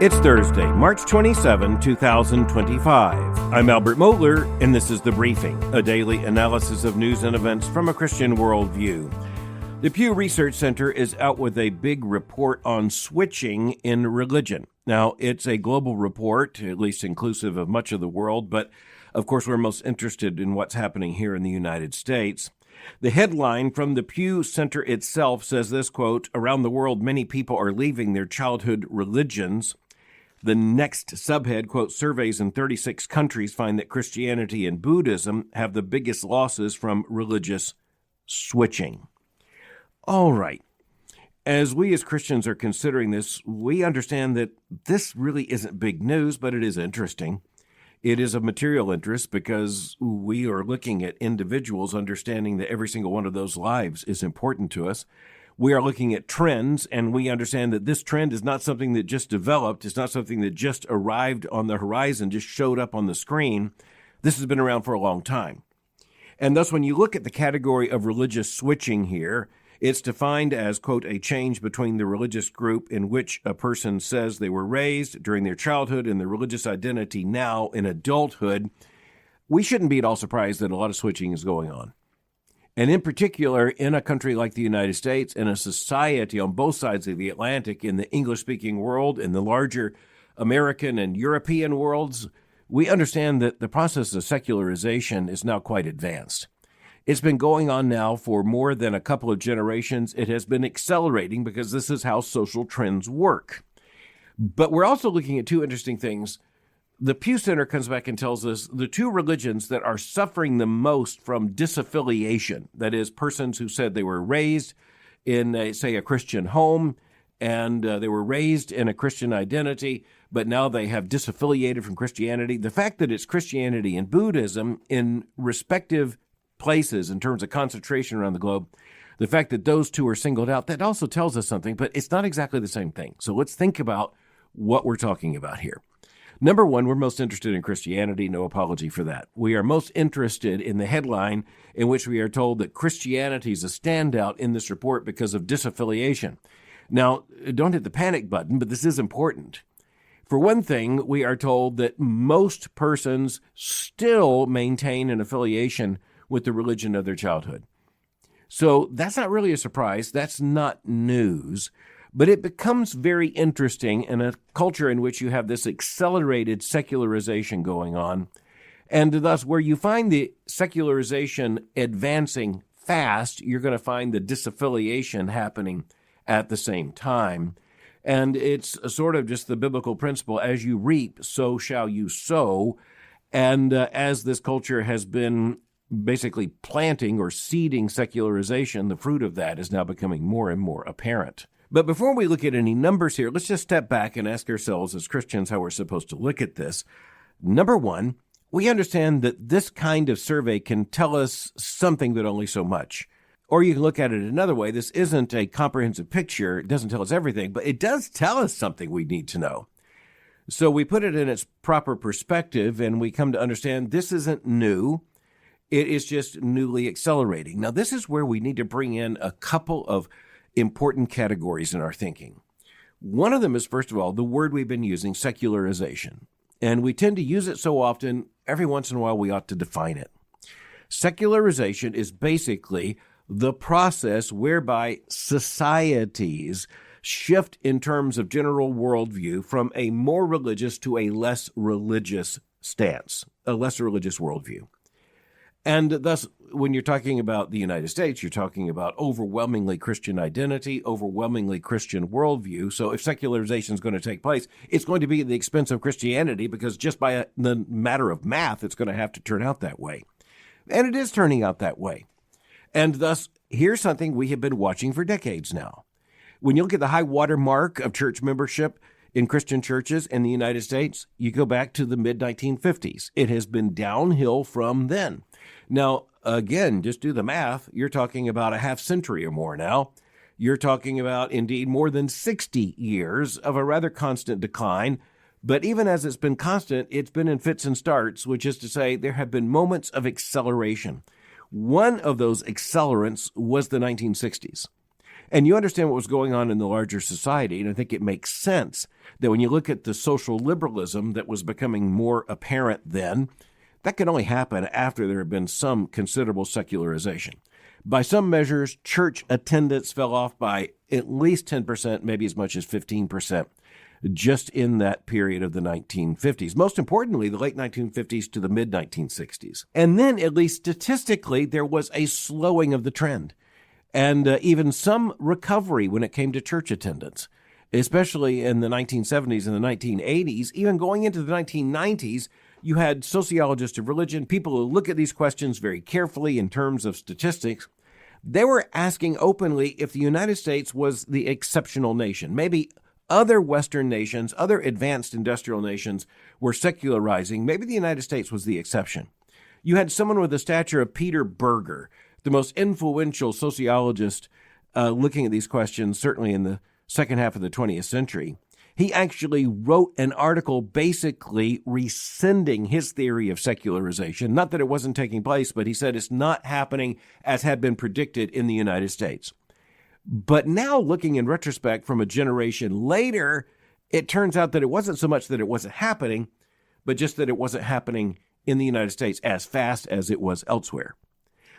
It's Thursday, March 27, 2025. I'm Albert Mohler, and this is The Briefing, a daily analysis of news and events from a Christian worldview. The Pew Research Center is out with a big report on switching in religion. Now, it's a global report, at least inclusive of much of the world, but of course we're most interested in what's happening here in the United States. The headline from the Pew Center itself says this, quote, "Around the world, many people are leaving their childhood religions." The next subhead, quote, "Surveys in 36 countries find that Christianity and Buddhism have the biggest losses from religious switching." All right. As we as Christians are considering this, we understand that this really isn't big news, but it is interesting. It is of material interest because we are looking at individuals understanding that every single one of those lives is important to us. We are looking at trends, and we understand that this trend is not something that just developed. It's not something that just arrived on the horizon, just showed up on the screen. This has been around for a long time. And thus, when you look at the category of religious switching here, it's defined as, quote, "a change between the religious group in which a person says they were raised during their childhood and their religious identity now in adulthood." We shouldn't be at all surprised that a lot of switching is going on. And in particular, in a country like the United States, in a society on both sides of the Atlantic, in the English-speaking world, in the larger American and European worlds, we understand that the process of secularization is now quite advanced. It's been going on now for more than a couple of generations. It has been accelerating because this is how social trends work. But we're also looking at two interesting things. The Pew Center comes back and tells us the two religions that are suffering the most from disaffiliation, that is, persons who said they were raised in, say, a Christian home, and they were raised in a Christian identity, but now they have disaffiliated from Christianity. The fact that it's Christianity and Buddhism in respective places in terms of concentration around the globe, the fact that those two are singled out, that also tells us something, but it's not exactly the same thing. So let's think about what we're talking about here. Number one, we're most interested in Christianity, no apology for that. We are most interested in the headline in which we are told that Christianity is a standout in this report because of disaffiliation. Now, don't hit the panic button, but this is important. For one thing, we are told that most persons still maintain an affiliation with the religion of their childhood. So that's not really a surprise. That's not news. But it becomes very interesting in a culture in which you have this accelerated secularization going on, and thus where you find the secularization advancing fast, you're going to find the disaffiliation happening at the same time. And it's sort of just the biblical principle, as you reap, so shall you sow. And as this culture has been basically planting or seeding secularization, the fruit of that is now becoming more and more apparent. But before we look at any numbers here, let's just step back and ask ourselves as Christians how we're supposed to look at this. Number one, we understand that this kind of survey can tell us something, but only so much. Or you can look at it another way. This isn't a comprehensive picture. It doesn't tell us everything, but it does tell us something we need to know. So we put it in its proper perspective, and we come to understand this isn't new. It is just newly accelerating. Now, this is where we need to bring in a couple of important categories in our thinking. One of them is, first of all, the word we've been using, secularization. And we tend to use it so often, every once in a while we ought to define it. Secularization is basically the process whereby societies shift in terms of general worldview from a more religious to a less religious stance, a less religious worldview. And thus, when you're talking about the United States, you're talking about overwhelmingly Christian identity, overwhelmingly Christian worldview. So if secularization is going to take place, it's going to be at the expense of Christianity because just by the matter of math, it's going to have to turn out that way. And it is turning out that way. And thus, here's something we have been watching for decades now. When you look at the high water mark of church membership in Christian churches in the United States, you go back to the mid-1950s. It has been downhill from then. Now, again, just do the math. You're talking about a half century or more now. You're talking about, indeed, more than 60 years of a rather constant decline. But even as it's been constant, it's been in fits and starts, which is to say there have been moments of acceleration. One of those accelerants was the 1960s. And you understand what was going on in the larger society, and I think it makes sense that when you look at the social liberalism that was becoming more apparent then, that could only happen after there had been some considerable secularization. By some measures, church attendance fell off by at least 10%, maybe as much as 15%, just in that period of the 1950s. Most importantly, the late 1950s to the mid-1960s. And then, at least statistically, there was a slowing of the trend, and even some recovery when it came to church attendance, especially in the 1970s and the 1980s. Even going into the 1990s, you had sociologists of religion, people who look at these questions very carefully in terms of statistics. They were asking openly if the United States was the exceptional nation. Maybe other Western nations, other advanced industrial nations were secularizing. Maybe the United States was the exception. You had someone with the stature of Peter Berger, the most influential sociologist looking at these questions, certainly in the second half of the 20th century. He actually wrote an article basically rescinding his theory of secularization. Not that it wasn't taking place, but he said it's not happening as had been predicted in the United States. But now, looking in retrospect from a generation later, it turns out that it wasn't so much that it wasn't happening, but just that it wasn't happening in the United States as fast as it was elsewhere.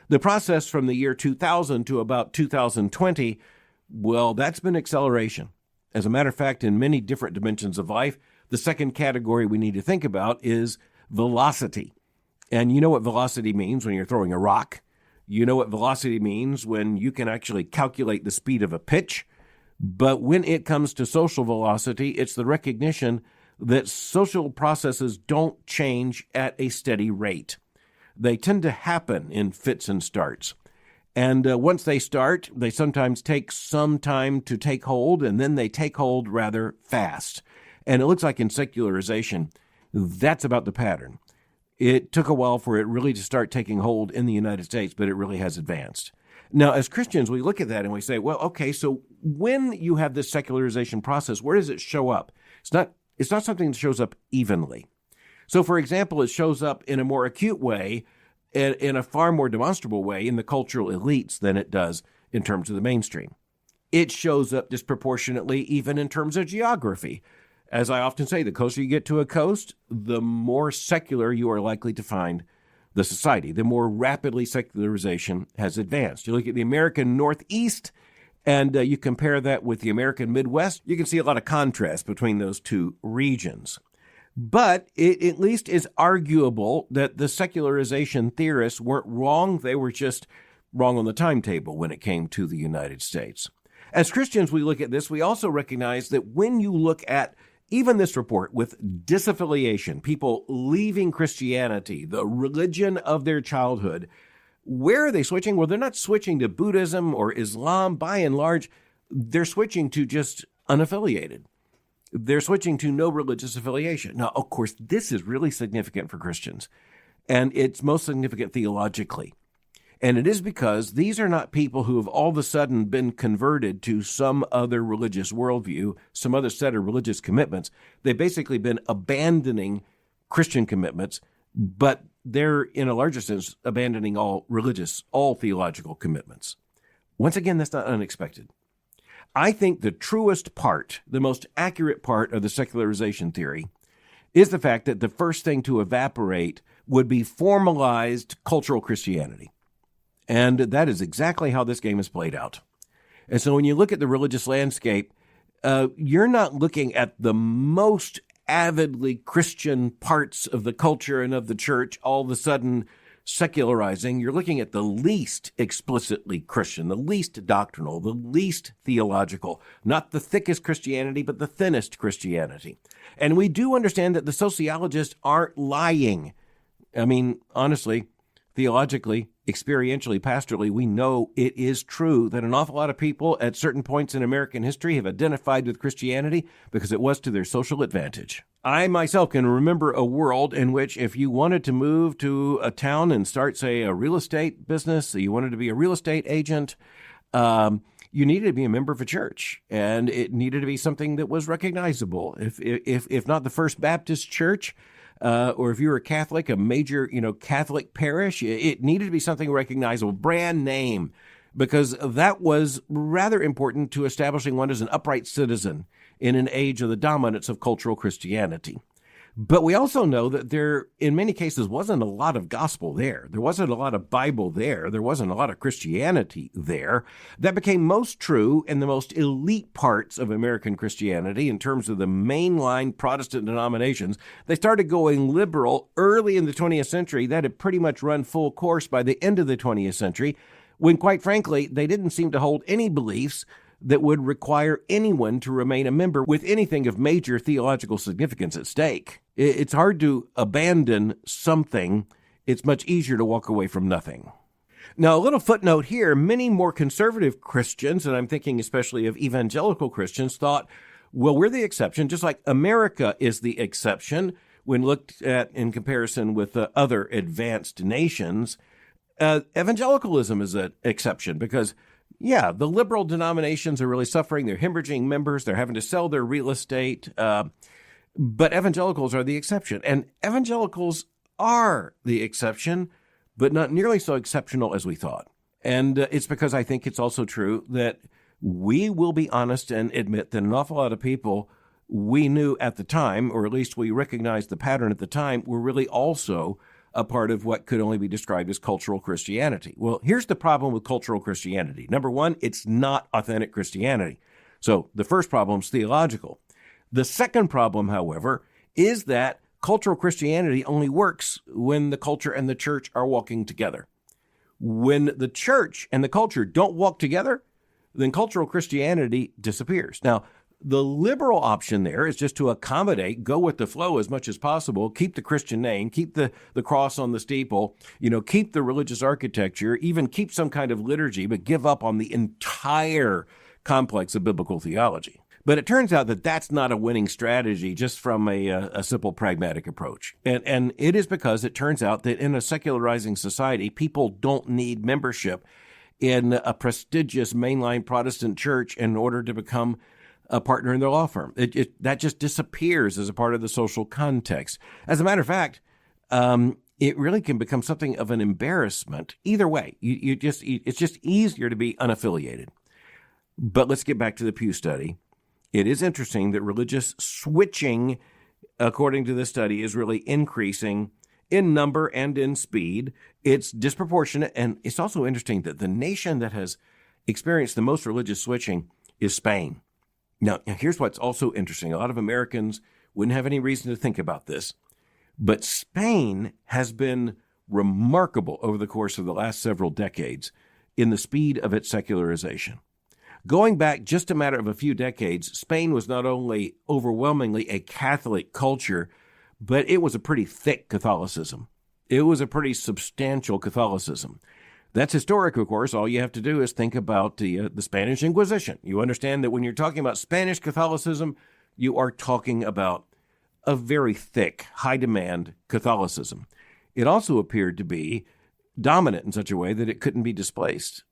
The process from the year 2000 to about 2020, well, that's been acceleration. As a matter of fact, in many different dimensions of life, the second category we need to think about is velocity. And you know what velocity means when you're throwing a rock. You know what velocity means when you can actually calculate the speed of a pitch. But when it comes to social velocity, it's the recognition that social processes don't change at a steady rate. They tend to happen in fits and starts. And once they start, they sometimes take some time to take hold, and then they take hold rather fast. And it looks like in secularization, that's about the pattern. It took a while for it really to start taking hold in the United States, but it really has advanced. Now, as Christians, we look at that and we say, well, okay, so when you have this secularization process, where does it show up? It's not something that shows up evenly. So, for example, it shows up in a more acute way, in a far more demonstrable way in the cultural elites than it does in terms of the mainstream. It shows up disproportionately even in terms of geography. As I often say, the closer you get to a coast, the more secular you are likely to find the society, the more rapidly secularization has advanced. You look at the American Northeast, and you compare that with the American Midwest, you can see a lot of contrast between those two regions. But it at least is arguable that the secularization theorists weren't wrong. They were just wrong on the timetable when it came to the United States. As Christians, we look at this. We also recognize that when you look at even this report with disaffiliation, people leaving Christianity, the religion of their childhood, where are they switching? Well, they're not switching to Buddhism or Islam. By and large, they're switching to just unaffiliated. They're switching to no religious affiliation. Now, of course, this is really significant for Christians, and it's most significant theologically. And it is because these are not people who have all of a sudden been converted to some other religious worldview, some other set of religious commitments. They've basically been abandoning Christian commitments, but they're, in a larger sense, abandoning all theological commitments. Once again, that's not unexpected. I think the truest part, the most accurate part of the secularization theory is the fact that the first thing to evaporate would be formalized cultural Christianity. And that is exactly how this game is played out. And so when you look at the religious landscape, you're not looking at the most avidly Christian parts of the culture and of the church all of a sudden secularizing. You're looking at the least explicitly Christian, the least doctrinal, the least theological, not the thickest Christianity, but the thinnest Christianity. And we do understand that the sociologists aren't lying. I mean, honestly, theologically, experientially, pastorally, we know it is true that an awful lot of people at certain points in American history have identified with Christianity because it was to their social advantage. I myself can remember a world in which if you wanted to move to a town and start, say, a real estate business, you wanted to be a real estate agent, you needed to be a member of a church, and it needed to be something that was recognizable. If not the First Baptist Church, or if you were a Catholic, a major, Catholic parish, it needed to be something recognizable, brand name. because that was rather important to establishing one as an upright citizen in an age of the dominance of cultural Christianity. But we also know that there, in many cases, wasn't a lot of gospel there. There wasn't a lot of Bible there. There wasn't a lot of Christianity there. That became most true in the most elite parts of American Christianity in terms of the mainline Protestant denominations. They started going liberal early in the 20th century. That had pretty much run full course by the end of the 20th century, when, quite frankly, they didn't seem to hold any beliefs that would require anyone to remain a member with anything of major theological significance at stake. It's hard to abandon something. It's much easier to walk away from nothing. Now, a little footnote here, many more conservative Christians, and I'm thinking especially of evangelical Christians, thought, well, we're the exception, just like America is the exception when looked at in comparison with other advanced nations. Evangelicalism is an exception because yeah, the liberal denominations are really suffering. They're hemorrhaging members. They're having to sell their real estate. But evangelicals are the exception. And evangelicals are the exception, but not nearly so exceptional as we thought. And it's because I think it's also true that we will be honest and admit that an awful lot of people we knew at the time, or at least we recognized the pattern at the time, were really also a part of what could only be described as cultural Christianity. Well, here's the problem with cultural Christianity. Number one, it's not authentic Christianity. So the first problem is theological. The second problem, however, is that cultural Christianity only works when the culture and the church are walking together. When the church and the culture don't walk together, then cultural Christianity disappears. Now, the liberal option there is just to accommodate, go with the flow as much as possible, keep the Christian name, keep the cross on the steeple, keep the religious architecture, even keep some kind of liturgy, but give up on the entire complex of biblical theology. But it turns out that that's not a winning strategy just from a simple pragmatic approach. And it is because it turns out that in a secularizing society, people don't need membership in a prestigious mainline Protestant church in order to become a partner in their law firm. That just disappears as a part of the social context. As a matter of fact, it really can become something of an embarrassment. Either way, it's just easier to be unaffiliated. But let's get back to the Pew study. It is interesting that religious switching, according to this study, is really increasing in number and in speed. It's disproportionate, and it's also interesting that the nation that has experienced the most religious switching is Spain. Now, here's what's also interesting. A lot of Americans wouldn't have any reason to think about this, but Spain has been remarkable over the course of the last several decades in the speed of its secularization. Going back just a matter of a few decades, Spain was not only overwhelmingly a Catholic culture, but it was a pretty thick Catholicism. It was a pretty substantial Catholicism. That's historic, of course. All you have to do is think about the Spanish Inquisition. You understand that when you're talking about Spanish Catholicism, you are talking about a very thick, high-demand Catholicism. It also appeared to be dominant in such a way that it couldn't be displaced.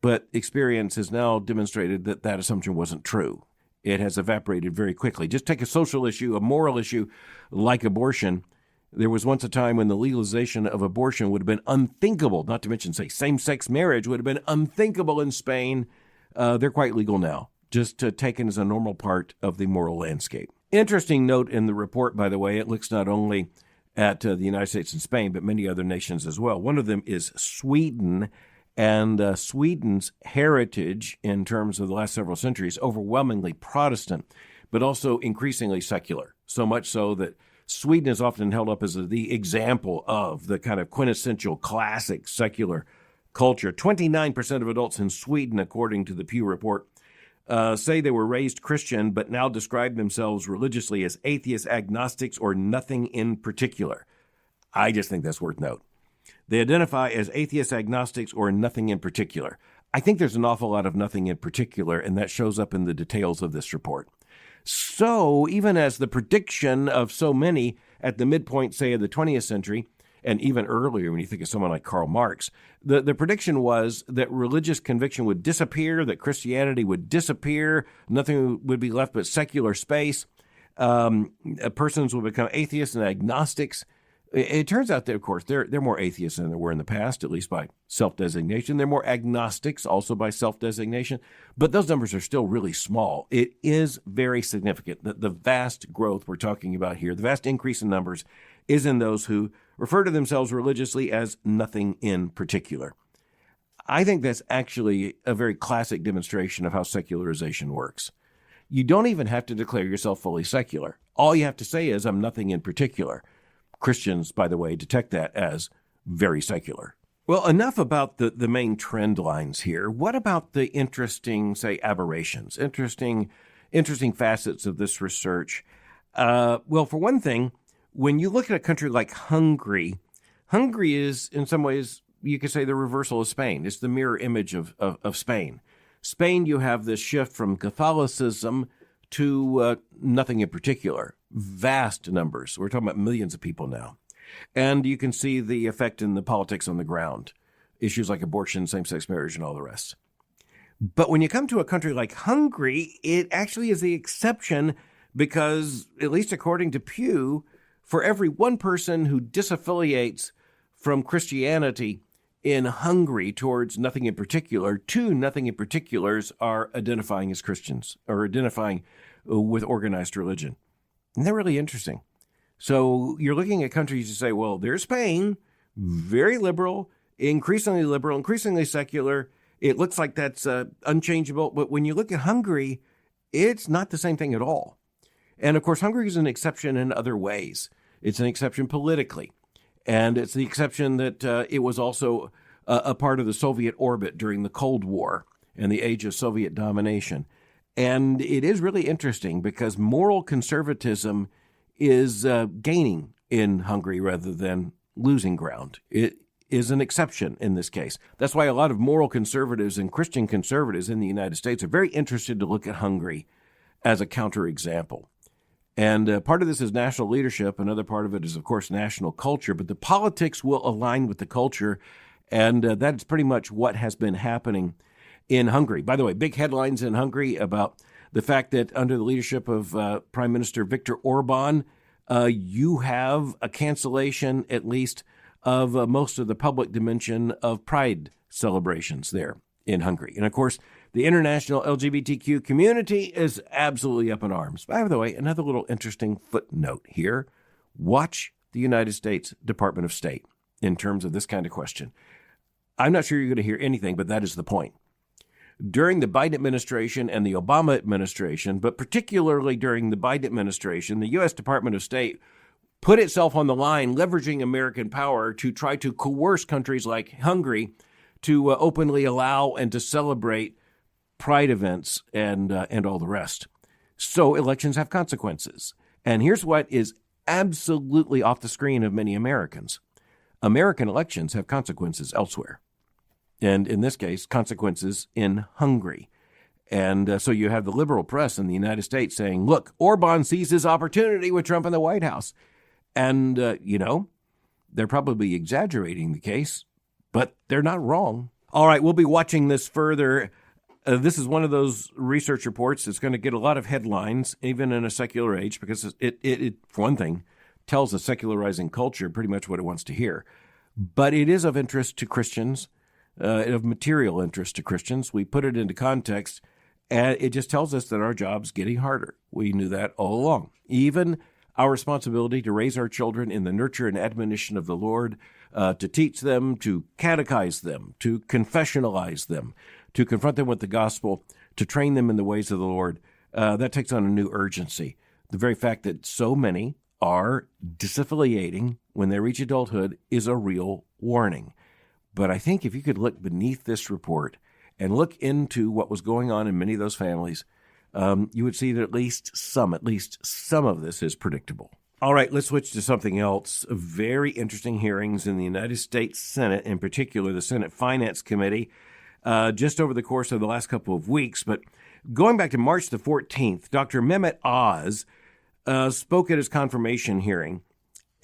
But experience has now demonstrated that that assumption wasn't true. It has evaporated very quickly. Just take a social issue, a moral issue like abortion. There was once a time when the legalization of abortion would have been unthinkable, not to mention, say, same-sex marriage would have been unthinkable in Spain. They're quite legal now, just taken as a normal part of the moral landscape. Interesting note in the report, by the way, it looks not only at the United States and Spain, but many other nations as well. One of them is Sweden, and Sweden's heritage in terms of the last several centuries, overwhelmingly Protestant, but also increasingly secular, so much so that Sweden is often held up as the example of the kind of quintessential classic secular culture. 29% of adults in Sweden, according to the Pew report, say they were raised Christian, but now describe themselves religiously as atheists, agnostics, or nothing in particular. I just think that's worth note. They identify as atheists, agnostics, or nothing in particular. I think there's an awful lot of nothing in particular, and that shows up in the details of this report. So even as the prediction of so many at the midpoint, say, of the 20th century, and even earlier when you think of someone like Karl Marx, the prediction was that religious conviction would disappear, that Christianity would disappear, nothing would be left but secular space, persons would become atheists and agnostics. It turns out that, of course, they're more atheists than they were in the past, at least by self-designation. They're more agnostics, also by self-designation. But those numbers are still really small. It is very significant that the vast growth we're talking about here, the vast increase in numbers, is in those who refer to themselves religiously as nothing in particular. I think that's actually a very classic demonstration of how secularization works. You don't even have to declare yourself fully secular. All you have to say is, I'm nothing in particular. Christians, by the way, detect that as very secular. Well, enough about the main trend lines here. What about the interesting, say, aberrations, interesting facets of this research? Well, for one thing, when you look at a country like Hungary, Hungary is, in some ways, you could say the reversal of Spain. It's the mirror image of Spain. Spain, you have this shift from Catholicism to nothing in particular. Vast numbers. We're talking about millions of people now. And you can see the effect in the politics on the ground. Issues like abortion, same-sex marriage, and all the rest. But when you come to a country like Hungary, it actually is the exception because, at least according to Pew, for every one person who disaffiliates from Christianity in Hungary towards nothing in particular, 2 nothing in particulars are identifying as Christians or identifying with organized religion. Isn't that really interesting? So you're looking at countries to say, well, there's Spain, very liberal, increasingly secular. It looks like that's unchangeable. But when you look at Hungary, it's not the same thing at all. And of course, Hungary is an exception in other ways. It's an exception politically. And it's the exception that it was also a part of the Soviet orbit during the Cold War and the age of Soviet domination. And it is really interesting because moral conservatism is gaining in Hungary rather than losing ground. It is an exception in this case. That's why a lot of moral conservatives and Christian conservatives in the United States are very interested to look at Hungary as a counterexample. And part of this is national leadership. Another part of it is, of course, national culture. But the politics will align with the culture. And that's pretty much what has been happening in Hungary. By the way, big headlines in Hungary about the fact that under the leadership of Prime Minister Viktor Orban, you have a cancellation, at least, of most of the public dimension of pride celebrations there in Hungary. And, of course, the international LGBTQ community is absolutely up in arms. By the way, another little interesting footnote here. Watch the United States Department of State in terms of this kind of question. I'm not sure you're going to hear anything, but that is the point. During the Biden administration and the Obama administration, but particularly during the Biden administration, the U.S. Department of State put itself on the line, leveraging American power to try to coerce countries like Hungary to openly allow and to celebrate pride events and all the rest. So elections have consequences. And here's what is absolutely off the screen of many Americans. American elections have consequences elsewhere. And in this case, consequences in Hungary. And so you have the liberal press in the United States saying, look, Orban sees his opportunity with Trump in the White House. And, they're probably exaggerating the case, but they're not wrong. All right, we'll be watching this further. This is one of those research reports that's going to get a lot of headlines, even in a secular age, because it for one thing, tells a secularizing culture pretty much what it wants to hear. But it is of interest to Christians, of material interest to Christians. We put it into context, and it just tells us that our job's getting harder. We knew that all along. Even our responsibility to raise our children in the nurture and admonition of the Lord, to teach them, to catechize them, to confessionalize them, to confront them with the gospel, to train them in the ways of the Lord, that takes on a new urgency. The very fact that so many are disaffiliating when they reach adulthood is a real warning. But I think if you could look beneath this report and look into what was going on in many of those families, you would see that at least some of this is predictable. All right, let's switch to something else. Very interesting hearings in the United States Senate, in particular the Senate Finance Committee, just over the course of the last couple of weeks. But going back to March the 14th, Dr. Mehmet Oz spoke at his confirmation hearing,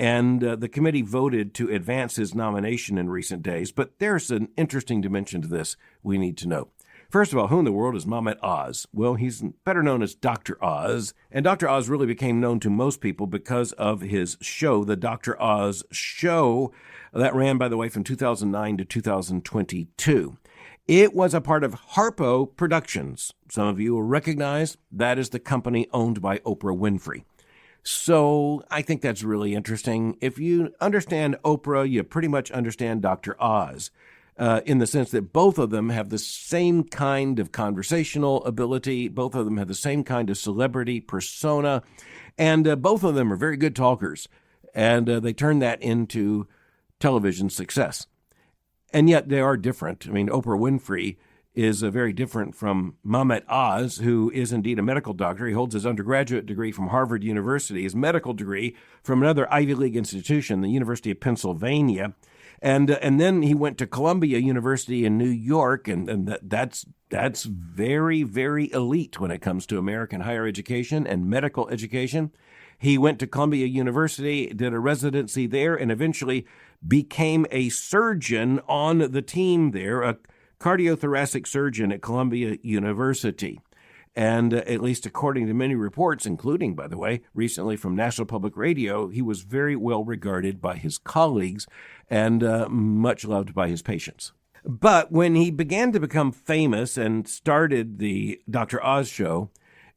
and the committee voted to advance his nomination in recent days. But there's an interesting dimension to this we need to know. First of all, who in the world is Mehmet Oz? Well, he's better known as Dr. Oz, and Dr. Oz really became known to most people because of his show, the Dr. Oz Show, that ran, by the way, from 2009 to 2022. It was a part of Harpo Productions. Some of you will recognize that is the company owned by Oprah Winfrey. So I think that's really interesting. If you understand Oprah, you pretty much understand Dr. Oz. In the sense that both of them have the same kind of conversational ability, both of them have the same kind of celebrity persona, and both of them are very good talkers, and they turn that into television success. And yet they are different. I mean, Oprah Winfrey is very different from Mehmet Oz, who is indeed a medical doctor. He holds his undergraduate degree from Harvard University, his medical degree from another Ivy League institution, the University of Pennsylvania. And then he went to Columbia University in New York, and that's very, very elite when it comes to American higher education and medical education. He went to Columbia University, did a residency there, and eventually became a surgeon on the team there, a cardiothoracic surgeon at Columbia University. And at least according to many reports, including, by the way, recently from National Public Radio, he was very well regarded by his colleagues and much loved by his patients. But when he began to become famous and started the Dr. Oz show,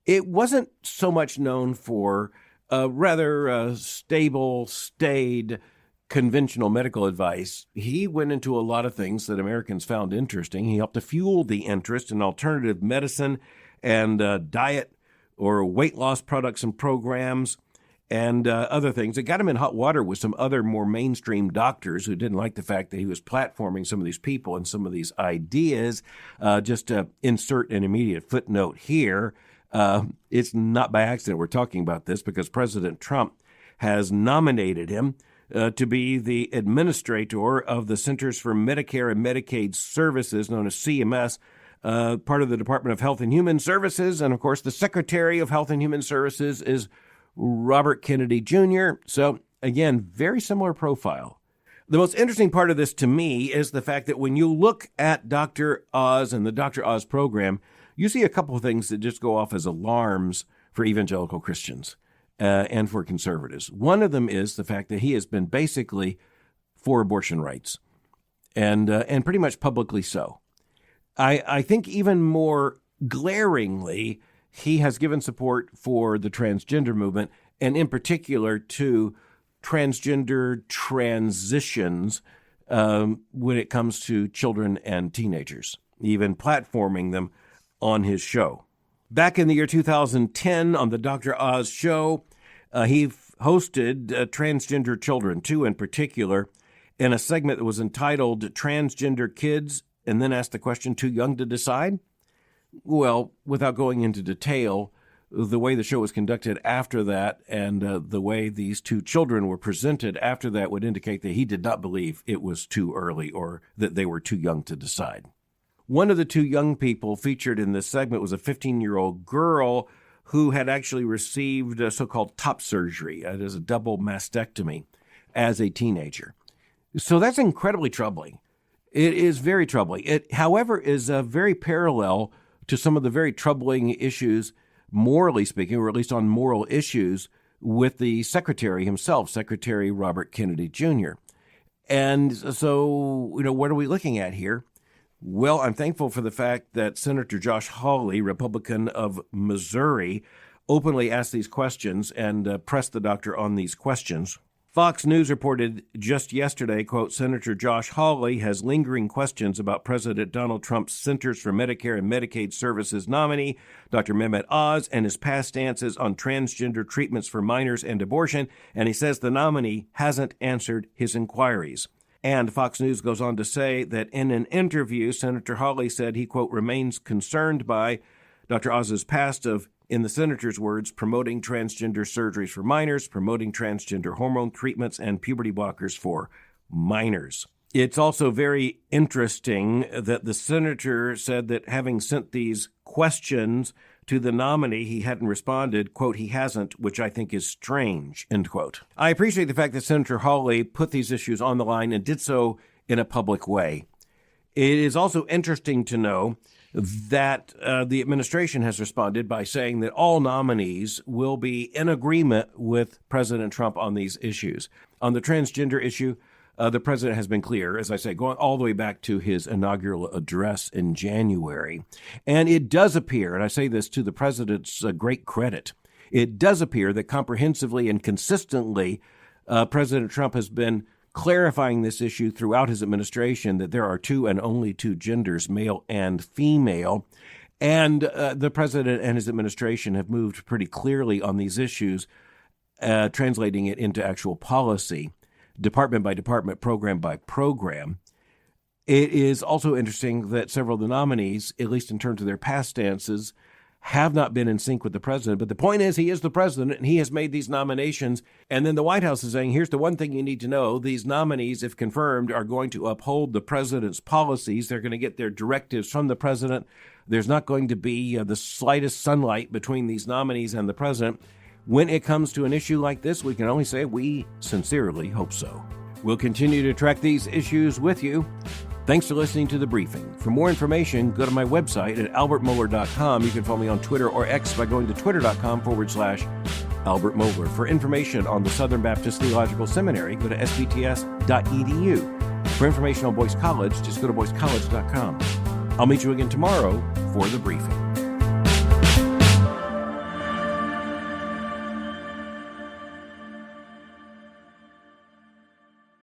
it wasn't so much known for rather stable, staid, conventional medical advice. He went into a lot of things that Americans found interesting. He helped to fuel the interest in alternative medicine and diet or weight loss products and programs and other things. It got him in hot water with some other more mainstream doctors who didn't like the fact that he was platforming some of these people and some of these ideas. Just to insert an immediate footnote here, it's not by accident we're talking about this, because President Trump has nominated him to be the administrator of the Centers for Medicare and Medicaid Services, known as CMS, part of the Department of Health and Human Services. And, of course, the Secretary of Health and Human Services is Robert Kennedy Jr. So, again, very similar profile. The most interesting part of this to me is the fact that when you look at Dr. Oz and the Dr. Oz program, you see a couple of things that just go off as alarms for evangelical Christians and for conservatives. One of them is the fact that he has been basically for abortion rights, and pretty much publicly so. I think even more glaringly, he has given support for the transgender movement, and in particular to transgender transitions when it comes to children and teenagers, even platforming them on his show. Back in the year 2010 on the Dr. Oz show, he hosted transgender children, two in particular, in a segment that was entitled Transgender Kids, and then asked the question, too young to decide? Well, without going into detail, the way the show was conducted after that and the way these two children were presented after that would indicate that he did not believe it was too early or that they were too young to decide. One of the two young people featured in this segment was a 15-year-old girl who had actually received a so-called top surgery, that is a double mastectomy, as a teenager. So that's incredibly troubling. It is very troubling. It, however, is very parallel to some of the very troubling issues, morally speaking, or at least on moral issues, with the secretary himself, Secretary Robert Kennedy Jr. And so, what are we looking at here? Well, I'm thankful for the fact that Senator Josh Hawley, Republican of Missouri, openly asked these questions and pressed the doctor on these questions. Fox News reported just yesterday, quote, Senator Josh Hawley has lingering questions about President Donald Trump's Centers for Medicare and Medicaid Services nominee, Dr. Mehmet Oz, and his past stances on transgender treatments for minors and abortion, and he says the nominee hasn't answered his inquiries. And Fox News goes on to say that in an interview, Senator Hawley said he, quote, remains concerned by Dr. Oz's past of, in the senator's words, promoting transgender surgeries for minors, promoting transgender hormone treatments, and puberty blockers for minors. It's also very interesting that the senator said that having sent these questions to the nominee, he hadn't responded, quote, he hasn't, which I think is strange, end quote. I appreciate the fact that Senator Hawley put these issues on the line and did so in a public way. It is also interesting to know that the administration has responded by saying that all nominees will be in agreement with President Trump on these issues. On the transgender issue, the president has been clear, as I say, going all the way back to his inaugural address in January. And it does appear, and I say this to the president's great credit, it does appear that comprehensively and consistently President Trump has been clarifying this issue throughout his administration, that there are two and only two genders, male and female. And the president and his administration have moved pretty clearly on these issues, translating it into actual policy, department by department, program by program. It is also interesting that several of the nominees, at least in terms of their past stances, have not been in sync with the president. But the point is, he is the president, and he has made these nominations. And then the White House is saying, here's the one thing you need to know. These nominees, if confirmed, are going to uphold the president's policies. They're going to get their directives from the president. There's not going to be the slightest sunlight between these nominees and the president. When it comes to an issue like this, we can only say we sincerely hope so. We'll continue to track these issues with you. Thanks for listening to The Briefing. For more information, go to my website at albertmohler.com. You can follow me on Twitter or X by going to twitter.com/Albert Mohler. For information on the Southern Baptist Theological Seminary, go to sbts.edu. For information on Boyce College, just go to boycecollege.com. I'll meet you again tomorrow for The Briefing.